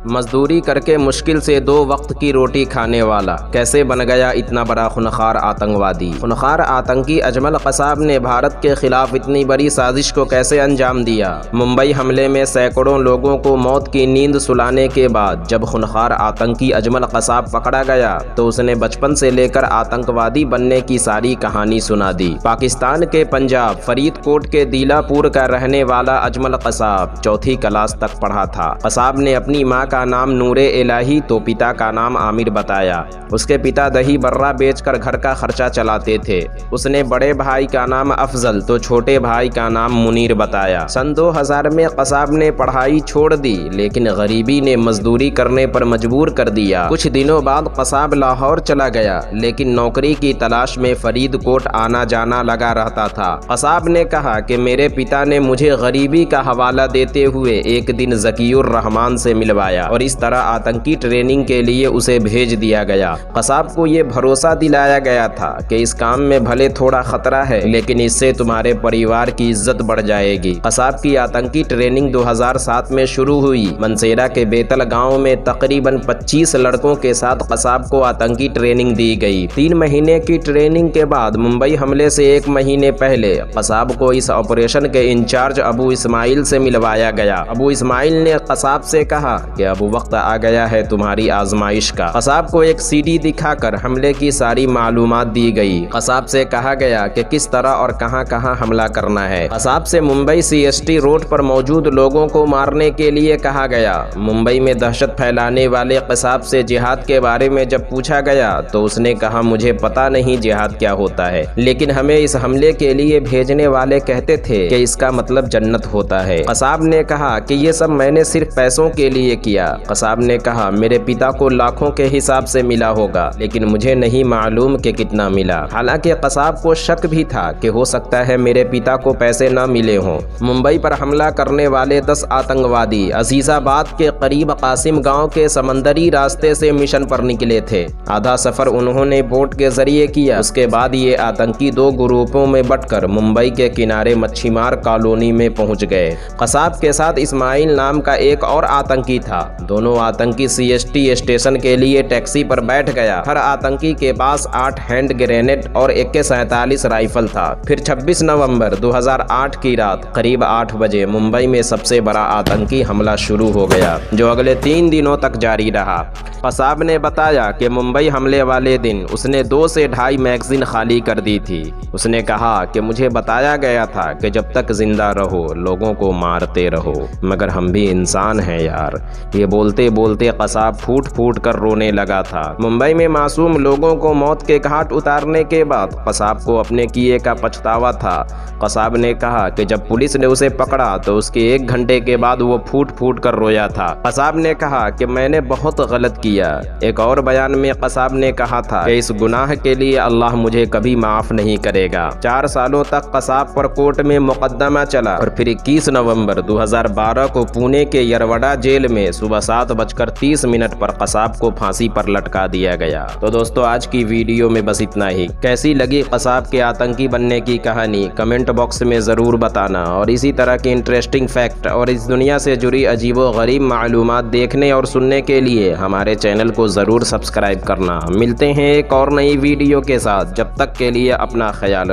मजदूरी करके मुश्किल से 2 वक्त की रोटी खाने वाला कैसे बन गया इतना बड़ा खूनखार आतंकवादी। खूनखार आतंकी अजमल कसाब ने भारत के खिलाफ इतनी बड़ी साजिश को कैसे अंजाम दिया। मुंबई हमले में सैकड़ों लोगों को मौत की नींद सुलाने के बाद जब खूनखार आतंकी अजमल कसाब पकड़ा गया तो उसने बचपन से लेकर आतंकवादी बनने की सारी कहानी सुना दी। पाकिस्तान के पंजाब फरीदकोट के दीलापुर का रहने वाला अजमल कसाब 4वीं क्लास तक पढ़ा था। कसाब ने अपनी माँ का नाम नूरे इलाही तो पिता का नाम आमिर बताया। उसके पिता दही बर्रा बेचकर घर का खर्चा चलाते थे। उसने बड़े भाई का नाम अफजल तो छोटे भाई का नाम मुनीर बताया। सन 2000 में कसाब ने पढ़ाई छोड़ दी, लेकिन गरीबी ने मजदूरी करने पर मजबूर कर दिया। कुछ दिनों बाद कसाब लाहौर चला गया, लेकिन नौकरी की तलाश में फरीदकोट आना जाना लगा रहता था। कसाब ने कहा कि मेरे पिता ने मुझे गरीबी का हवाला देते हुए एक दिन ज़कीउर रहमान से मिलवाया और इस तरह आतंकी ट्रेनिंग के लिए उसे भेज दिया गया। कसाब को ये भरोसा दिलाया गया था कि इस काम में भले थोड़ा खतरा है, लेकिन इससे तुम्हारे परिवार की इज्जत बढ़ जाएगी। कसाब की आतंकी ट्रेनिंग 2007 में शुरू हुई। मनसेरा के बेतल गांव में तकरीबन 25 लड़कों के साथ कसाब को आतंकी ट्रेनिंग दी गई। 3 महीने की ट्रेनिंग के बाद मुंबई हमले से 1 महीने पहले कसाब को इस ऑपरेशन के इंचार्ज अबू इस्माइल से मिलवाया गया। अबू इस्माइल ने कसाब से कहा कि अब वक्त आ गया है तुम्हारी आजमाइश का। कसाब को एक सीडी दिखाकर हमले की सारी मालूमात दी गई। कसाब से कहा गया कि किस तरह और कहां कहां हमला करना है। कसाब से मुंबई CST रोड पर मौजूद लोगों को मारने के लिए कहा गया। मुंबई में दहशत फैलाने वाले कसाब से जिहाद के बारे में जब पूछा गया तो उसने कहा मुझे पता नहीं जिहाद क्या होता है, लेकिन हमें इस हमले के लिए भेजने वाले कहते थे कि इसका मतलब जन्नत होता है। कसाब ने कहा कि ये सब मैंने सिर्फ पैसों के लिए किया। कसाब ने कहा मेरे पिता को लाखों के हिसाब से मिला होगा, लेकिन मुझे नहीं मालूम कि कितना मिला। हालांकि कसाब को शक भी था कि हो सकता है मेरे पिता को पैसे न मिले हों। मुंबई पर हमला करने वाले 10 आतंकवादी अजीजाबाद के करीब कासिम गांव के समंदरी रास्ते से मिशन पर निकले थे। आधा सफर उन्होंने बोट के जरिए किया। उसके बाद ये आतंकी 2 ग्रुपों में बंटकर मुंबई के किनारे मच्छीमार कॉलोनी में पहुंच गए। कसाब के साथ इस्माइल नाम का एक और आतंकी था। दोनों आतंकी CST स्टेशन के लिए टैक्सी पर बैठ गया। हर आतंकी के पास 8 हैंड ग्रेनेड और AK-47 राइफल था। फिर 26 नवंबर 2008 की रात करीब 8 बजे मुंबई में सबसे बड़ा आतंकी हमला शुरू हो गया, जो अगले 3 दिनों तक जारी रहा। कसाब ने बताया कि मुंबई हमले वाले दिन उसने 2 से 2.5 मैगजीन खाली कर दी थी। उसने कहा कि मुझे बताया गया था कि जब तक जिंदा रहो लोगों को मारते रहो, मगर हम भी इंसान हैं यार। ये बोलते बोलते कसाब फूट फूट कर रोने लगा था। मुंबई में मासूम लोगों को मौत के घाट उतारने के बाद कसाब को अपने किए का पछतावा था। कसाब ने कहा कि जब पुलिस ने उसे पकड़ा तो उसके 1 घंटे के बाद वो फूट फूट कर रोया था। कसाब ने कहा कि मैंने बहुत गलत किया। एक और बयान में कसाब ने कहा था कि इस गुनाह के लिए अल्लाह मुझे कभी माफ नहीं करेगा। 4 सालों तक कसाब पर कोर्ट में मुकदमा चला और फिर 21 नवंबर 2012 को पुणे के यरवड़ा जेल में सुबह 7:30 पर कसाब को फांसी पर लटका दिया गया। तो दोस्तों आज की वीडियो में बस इतना ही। कैसी लगी कसाब के आतंकी बनने की कहानी कमेंट बॉक्स में ज़रूर बताना, और इसी तरह के इंटरेस्टिंग फैक्ट और इस दुनिया से जुड़ी अजीबो गरीब मालूमात देखने और सुनने के लिए हमारे चैनल को ज़रूर सब्सक्राइब करना। मिलते हैं एक और नई वीडियो के साथ, जब तक के लिए अपना ख्याल